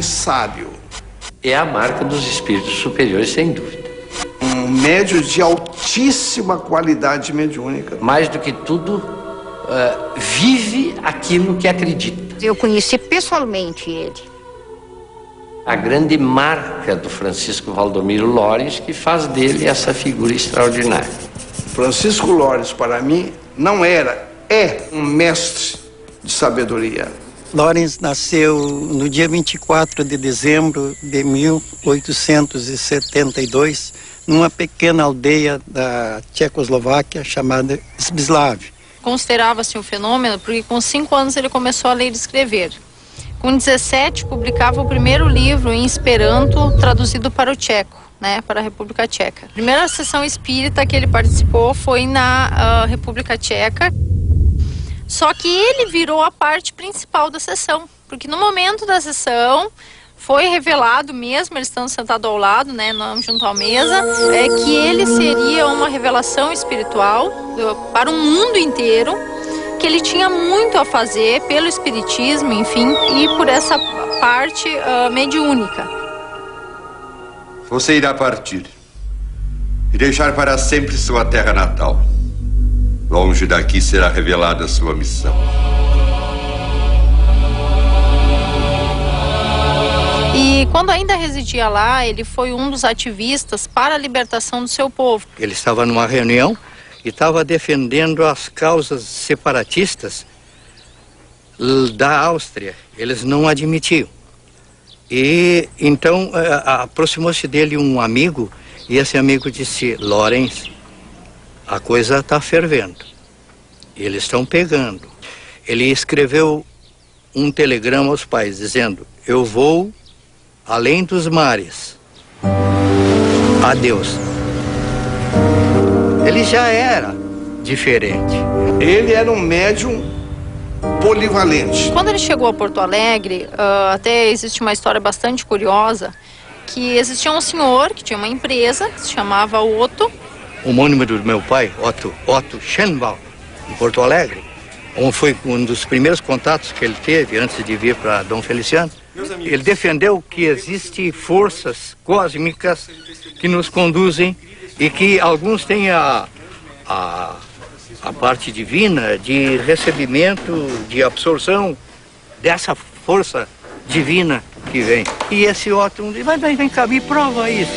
sábio. É a marca dos espíritos superiores, sem dúvida. Um médium de altíssima qualidade mediúnica. Mais do que tudo, vive aquilo que acredita. Eu conheci pessoalmente ele. A grande marca do Francisco Valdomiro Lores, que faz dele essa figura extraordinária. Francisco Lores, para mim, não era, é um mestre de sabedoria. Lores nasceu no dia 24 de dezembro de 1872, numa pequena aldeia da Tchecoslováquia chamada Sbislav. Considerava-se um fenômeno porque com 5 anos ele começou a ler e escrever. Com 17, publicava o primeiro livro em Esperanto, traduzido para o tcheco, para a República Tcheca. A primeira sessão espírita que ele participou foi na República Tcheca. Só que ele virou a parte principal da sessão, porque no momento da sessão foi revelado mesmo, eles estão sentados ao lado, não junto à mesa, que ele seria uma revelação espiritual para o mundo inteiro, que ele tinha muito a fazer pelo espiritismo, enfim, e por essa parte mediúnica. Você irá partir e deixar para sempre sua terra natal. Longe daqui será revelada a sua missão. E quando ainda residia lá, ele foi um dos ativistas para a libertação do seu povo. Ele estava numa reunião e estava defendendo as causas separatistas da Áustria. Eles não admitiam. E então aproximou-se dele um amigo e esse amigo disse: Lorenz, a coisa está fervendo. Eles estão pegando. Ele escreveu um telegrama aos pais dizendo: eu vou além dos mares. Adeus. Ele já era diferente. Ele era um médium polivalente. Quando ele chegou a Porto Alegre, até existe uma história bastante curiosa, que existia um senhor que tinha uma empresa que se chamava Otto. O homônimo do meu pai, Otto Schenwald, em Porto Alegre, foi um dos primeiros contatos que ele teve antes de vir para Dom Feliciano. Ele defendeu que existem forças cósmicas que nos conduzem e que alguns têm a parte divina de recebimento, de absorção dessa força divina que vem. E esse Otto diz: vem cá, me prova isso.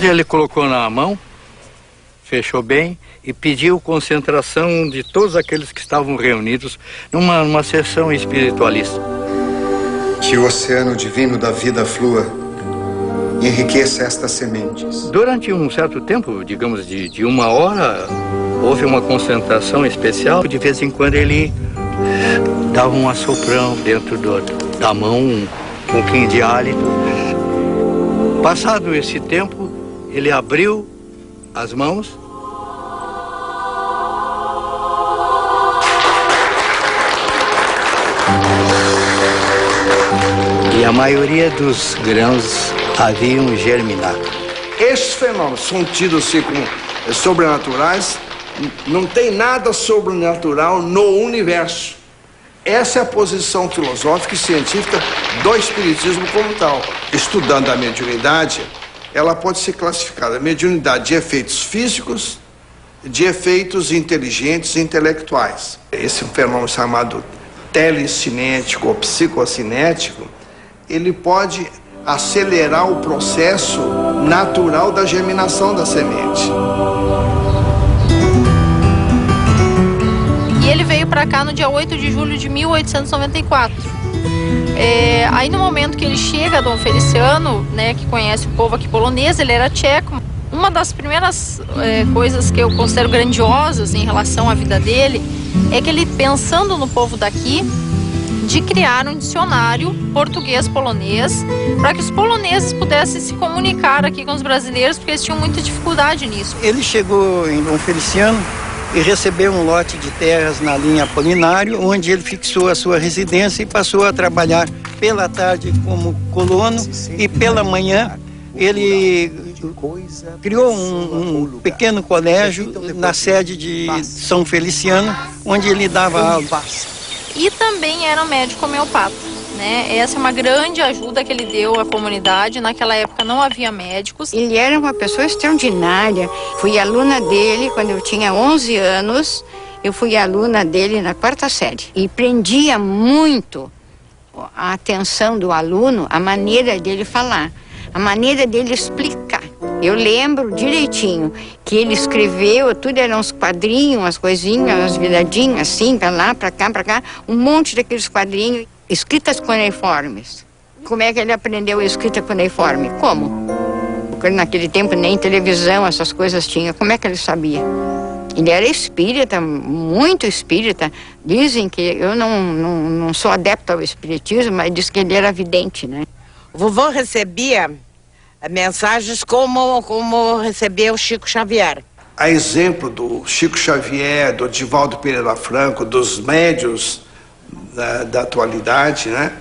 Ele colocou na mão, fechou bem e pediu concentração de todos aqueles que estavam reunidos numa sessão espiritualista. Que o oceano divino da vida flua e enriqueça estas sementes. Durante um certo tempo, digamos de 1 hora, houve uma concentração especial. De vez em quando ele dava um assoprão dentro da mão, um pouquinho de hálito. Passado esse tempo, ele abriu as mãos e a maioria dos grãos haviam germinado. Esses fenômenos são tidos como sobrenaturais. Não tem nada sobrenatural no universo. Essa é a posição filosófica e científica do espiritismo como tal. Estudando a mediunidade, ela pode ser classificada mediunidade de efeitos físicos, de efeitos inteligentes e intelectuais. Esse fenômeno chamado telecinético ou psicocinético, ele pode acelerar o processo natural da germinação da semente. E ele veio para cá no dia 8 de julho de 1894. Aí no momento que ele chega a Dom Feliciano, que conhece o povo aqui polonês, ele era tcheco. Uma das primeiras coisas que eu considero grandiosas em relação à vida dele é que ele, pensando no povo daqui, de criar um dicionário português-polonês para que os poloneses pudessem se comunicar aqui com os brasileiros, porque eles tinham muita dificuldade nisso. Ele chegou em Dom Feliciano e recebeu um lote de terras na linha Apolinário, onde ele fixou a sua residência e passou a trabalhar pela tarde como colono e pela manhã Ele criou um pequeno colégio na sede de São Feliciano, onde ele dava aula. E também era um médico homeopata, né? Essa é uma grande ajuda que ele deu à comunidade. Naquela época não havia médicos. Ele era uma pessoa extraordinária. Fui aluna dele quando eu tinha 11 anos. Eu fui aluna dele na 4ª série. E prendia muito a atenção do aluno, a maneira dele falar, a maneira dele explicar. Eu lembro direitinho que ele escreveu, tudo eram uns quadrinhos, umas coisinhas, umas viradinhas assim, pra lá, pra cá, um monte daqueles quadrinhos, escritas cuneiformes. Como é que ele aprendeu a escrita cuneiforme? Como? Porque naquele tempo nem televisão, essas coisas tinha. Como é que ele sabia? Ele era espírita, muito espírita. Dizem que eu não sou adepto ao espiritismo, mas diz que ele era vidente, né? O vovô recebia mensagens como recebia o Chico Xavier. A exemplo do Chico Xavier, do Divaldo Pereira Franco, dos médios da atualidade, né?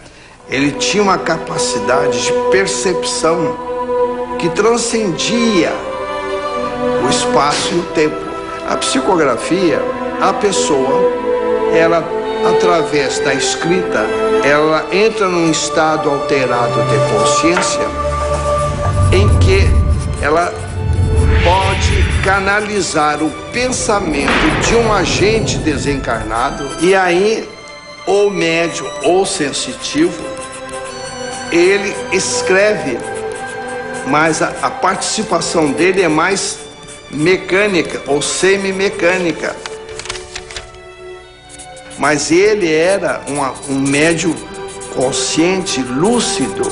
Ele tinha uma capacidade de percepção que transcendia o espaço e o tempo. A psicografia, a pessoa, ela, através da escrita, ela entra num estado alterado de consciência em que ela pode canalizar o pensamento de um agente desencarnado e aí, ou médium ou sensitivo, ele escreve, mas a participação dele é mais mecânica ou semi-mecânica. Mas ele era um médium consciente, lúcido.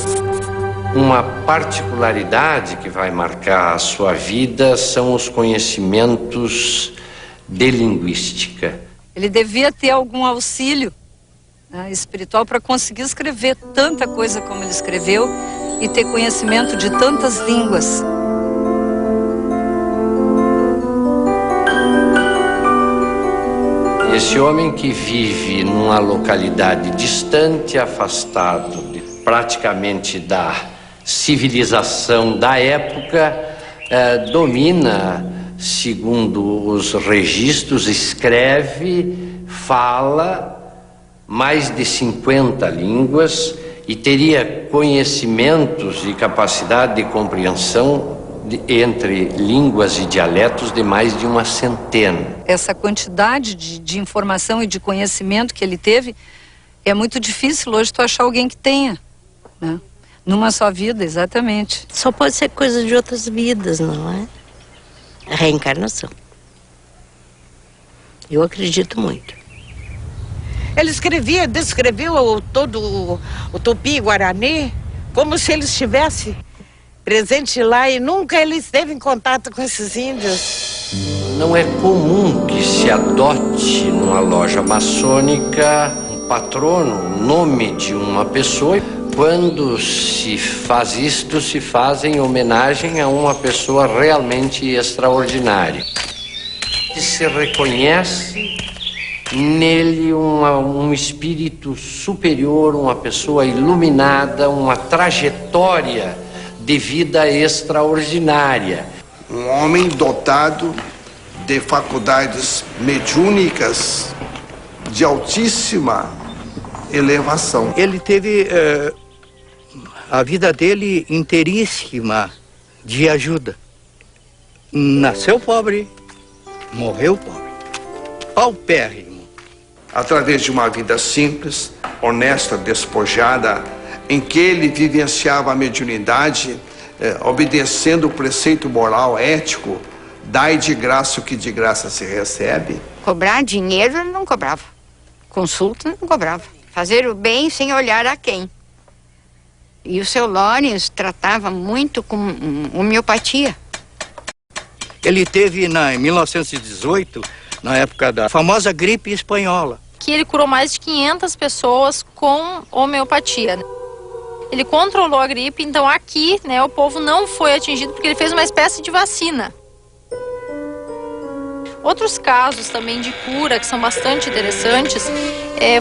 Uma particularidade que vai marcar a sua vida são os conhecimentos de linguística. Ele devia ter algum auxílio, né, espiritual para conseguir escrever tanta coisa como ele escreveu e ter conhecimento de tantas línguas. Esse homem que vive numa localidade distante, afastado praticamente da civilização da época, domina, segundo os registros, escreve, fala mais de 50 línguas e teria conhecimentos e capacidade de compreensão entre línguas e dialetos de mais de uma centena. Essa quantidade de informação e de conhecimento que ele teve, é muito difícil hoje tu achar alguém que tenha, né? Numa só vida, exatamente. Só pode ser coisa de outras vidas, não é? A reencarnação. Eu acredito muito. Ele descreveu todo o Tupi-Guarani como se ele estivesse presente lá e nunca ele esteve em contato com esses índios. Não é comum que se adote numa loja maçônica um patrono, o nome de uma pessoa. Quando se faz isto, se faz em homenagem a uma pessoa realmente extraordinária. Se reconhece nele um espírito superior, uma pessoa iluminada, uma trajetória de vida extraordinária. Um homem dotado de faculdades mediúnicas de altíssima elevação. Ele teve a vida dele inteiríssima de ajuda. Nasceu pobre, morreu pobre, paupérrimo. Através de uma vida simples, honesta, despojada, em que ele vivenciava a mediunidade, obedecendo o preceito moral, ético, dai de graça o que de graça se recebe. Cobrar dinheiro ele não cobrava. Consulta não cobrava. Fazer o bem sem olhar a quem. E o seu Lawrence tratava muito com homeopatia. Ele teve em 1918, na época da famosa gripe espanhola. Que ele curou mais de 500 pessoas com homeopatia. Ele controlou a gripe, então aqui, né, o povo não foi atingido porque ele fez uma espécie de vacina. Outros casos também de cura, que são bastante interessantes,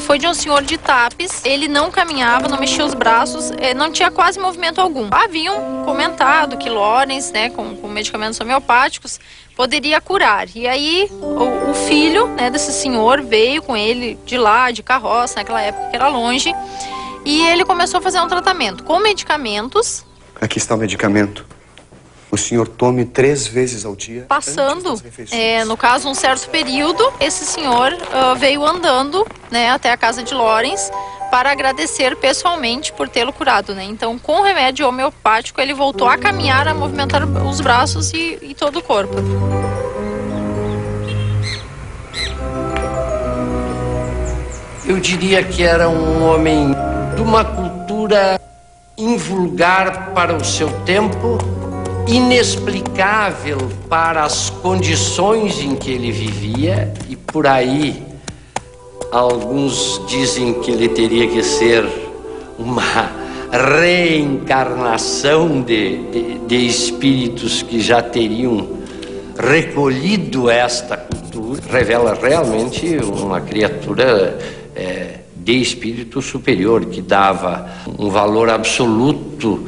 foi de um senhor de Tapes. Ele não caminhava, não mexia os braços, não tinha quase movimento algum. Haviam comentado que Lorenz, né, com medicamentos homeopáticos, poderia curar. E aí o filho, né, desse senhor veio com ele de lá, de carroça, naquela época que era longe, e ele começou a fazer um tratamento com medicamentos. Aqui está o medicamento. O senhor tome 3 vezes ao dia. Passando, no caso, um certo período, esse senhor veio andando, né, até a casa de Lorenz para agradecer pessoalmente por tê-lo curado, né? Então, com o remédio homeopático, ele voltou a caminhar, a movimentar os braços e todo o corpo. Eu diria que era um homem de uma cultura invulgar para o seu tempo, inexplicável para as condições em que ele vivia, e por aí alguns dizem que ele teria que ser uma reencarnação de espíritos que já teriam recolhido esta cultura. Revela realmente uma criatura de espírito superior, que dava um valor absoluto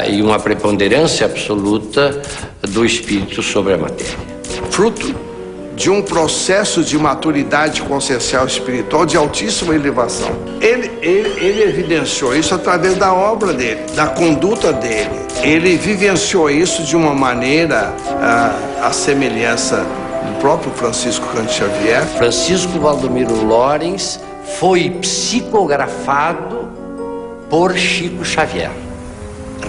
e uma preponderância absoluta do espírito sobre a matéria. Fruto de um processo de maturidade consciencial espiritual de altíssima elevação. Ele evidenciou isso através da obra dele, da conduta dele. Ele vivenciou isso de uma maneira à semelhança do próprio Francisco Cândido Xavier. Francisco Valdomiro Lorenz foi psicografado por Chico Xavier,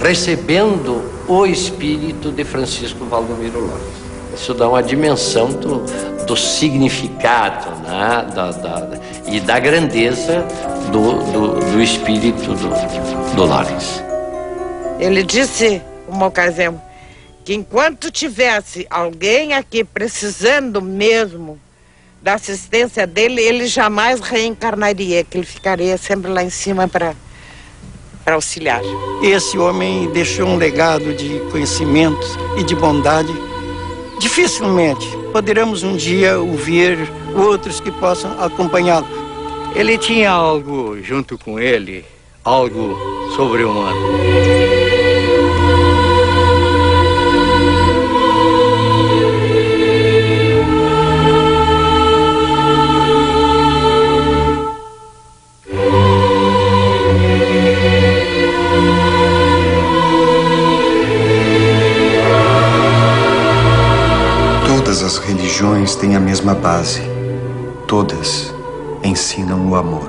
recebendo o espírito de Francisco Valdomiro Lorenz. Isso dá uma dimensão do significado, né? E da grandeza do espírito do Lorenz. Ele disse, uma ocasião, que enquanto tivesse alguém aqui precisando mesmo da assistência dele, ele jamais reencarnaria, que ele ficaria sempre lá em cima para auxiliar. Esse homem deixou um legado de conhecimentos e de bondade. Dificilmente poderemos um dia ouvir outros que possam acompanhá-lo. Ele tinha algo junto com ele, algo sobre-humano. Todas as religiões têm a mesma base. Todas ensinam o amor.